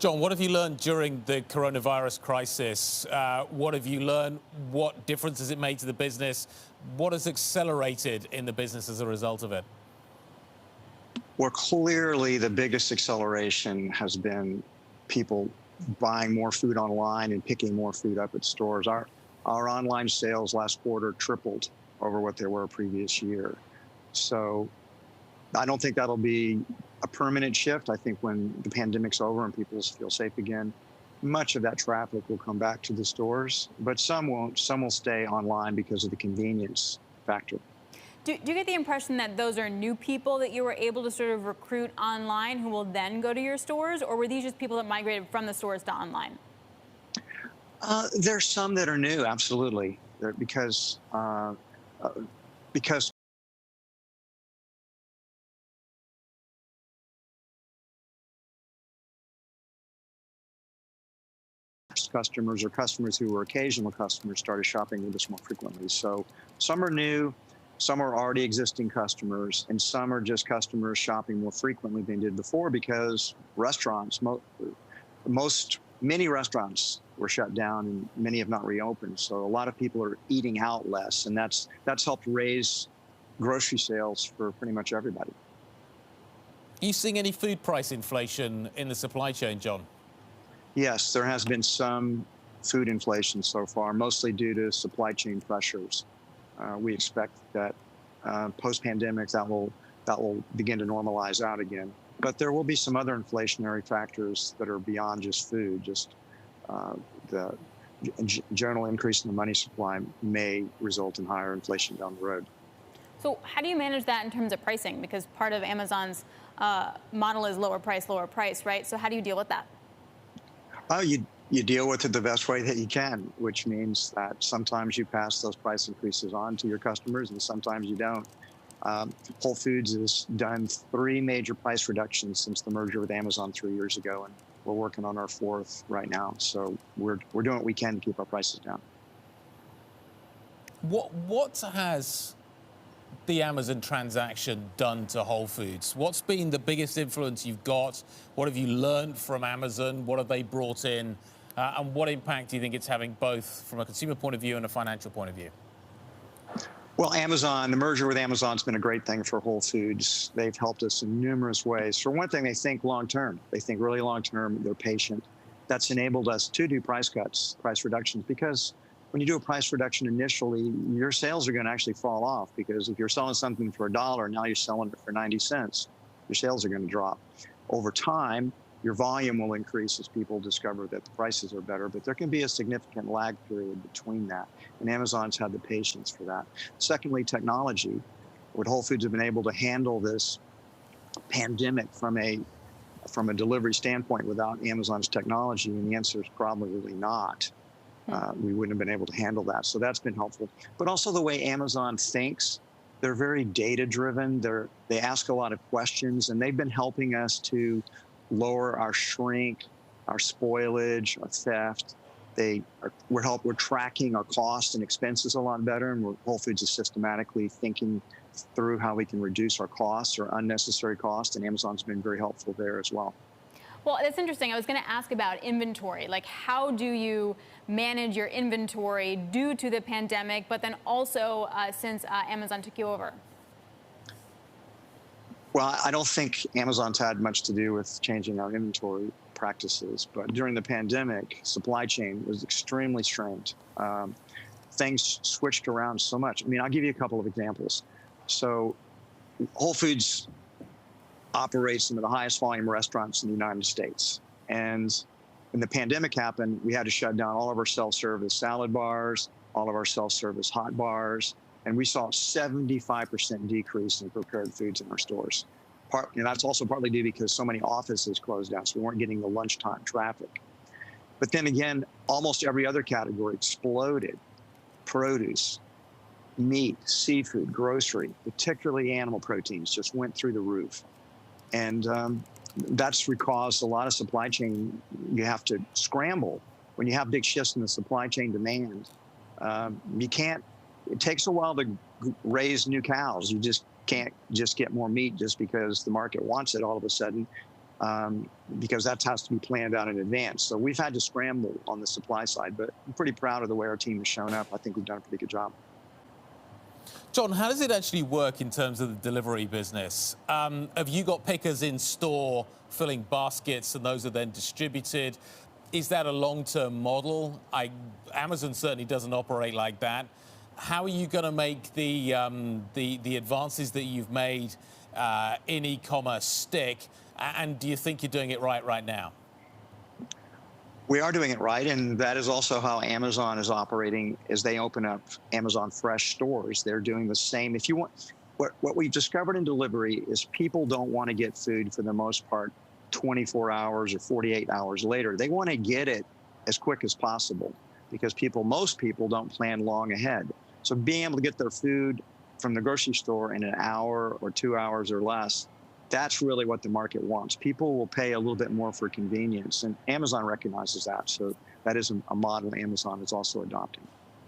John, what have you learned during the coronavirus crisis? What have you learned? What difference has it made to the business? What has accelerated in the business as a result of it? Well, clearly the biggest acceleration has been people buying more food online and picking more food up at stores. Our online sales last quarter tripled over what they were previous year. So I don't think that'll be a permanent shift. I think when the pandemic's over and people feel safe again, much of that traffic will come back to the stores, but some won't. Some will stay online because of the convenience factor. Do you get the impression that those are new people that you were able to sort of recruit online who will then go to your stores, or were these just people that migrated from the stores to online? There's some that are new, absolutely, because customers or customers who were occasional customers started shopping with us more frequently. So some are new, some are already existing customers, and some are just customers shopping more frequently than they did before because restaurants, many restaurants were shut down and many have not reopened. So a lot of people are eating out less, and that's helped raise grocery sales for pretty much everybody. Are you seeing any food price inflation in the supply chain, John? Yes, there has been some food inflation so far, mostly due to supply chain pressures. We expect that post-pandemic that will begin to normalize out again. But there will be some other inflationary factors that are beyond just food. Just the general increase in the money supply may result in higher inflation down the road. So how do you manage that in terms of pricing? Because part of Amazon's model is lower price, right? So how do you deal with that? Oh, you deal with it the best way that you can, which means that sometimes you pass those price increases on to your customers and sometimes you don't. Whole Foods has done 3 major price reductions since the merger with Amazon 3 years ago, and we're working on our 4th right now. So we're doing what we can to keep our prices down. What has the Amazon transaction done to Whole Foods? What's been the biggest influence you've got? What have you learned from Amazon? What have they brought in? And what impact do you think it's having both from a consumer point of view and a financial point of view? Well, the merger with Amazon's been a great thing for Whole Foods. They've helped us in numerous ways. For one thing, they think long-term. They think really long-term. They're patient. That's enabled us to do price cuts, price reductions, because when you do a price reduction initially, your sales are going to actually fall off, because if you're selling something for $1, now you're selling it for 90 cents, your sales are going to drop. Over time, your volume will increase as people discover that the prices are better, but there can be a significant lag period between that, and Amazon's had the patience for that. Secondly, technology. Would Whole Foods have been able to handle this pandemic from a delivery standpoint without Amazon's technology? And the answer is probably not. We wouldn't have been able to handle that. So that's been helpful. But also the way Amazon thinks, they're very data-driven. They ask a lot of questions, and they've been helping us to lower our shrink, our spoilage, our theft. We're tracking our costs and expenses a lot better, and Whole Foods is systematically thinking through how we can reduce our costs or unnecessary costs, and Amazon's been very helpful there as well. Well, that's interesting. I was going to ask about inventory. Like, how do you manage your inventory due to the pandemic, but then also since Amazon took you over? Well, I don't think Amazon's had much to do with changing our inventory practices, but during the pandemic, supply chain was extremely strained. Things switched around so much. I mean, I'll give you a couple of examples. So Whole Foods operates some of the highest volume restaurants in the United States. And when the pandemic happened, we had to shut down all of our self-service salad bars, all of our self-service hot bars, and we saw a 75% decrease in prepared foods in our stores. And that's also partly due because so many offices closed down, so we weren't getting the lunchtime traffic. But then again, almost every other category exploded. Produce, meat, seafood, grocery, particularly animal proteins, just went through the roof. And that's caused a lot of supply chain. You have to scramble. When you have big shifts in the supply chain demand, it takes a while to raise new cows. You just can't just get more meat just because the market wants it all of a sudden. because that has to be planned out in advance. So we've had to scramble on the supply side, but I'm pretty proud of the way our team has shown up. I think we've done a pretty good job. John, how does it actually work in terms of the delivery business? Have you got pickers in store filling baskets and those are then distributed? Is that a long-term model? Amazon certainly doesn't operate like that. How are you going to make the advances that you've made in e-commerce stick? And do you think you're doing it right now? We are doing it right, and that is also how Amazon is operating as they open up Amazon Fresh stores. They're doing the same. If you want, what we've discovered in delivery is people don't want to get food for the most part 24 hours or 48 hours later. They want to get it as quick as possible because most people don't plan long ahead. So being able to get their food from the grocery store in an hour or 2 hours or less, that's really what the market wants. People will pay a little bit more for convenience, and Amazon recognizes that. So that is a model Amazon is also adopting.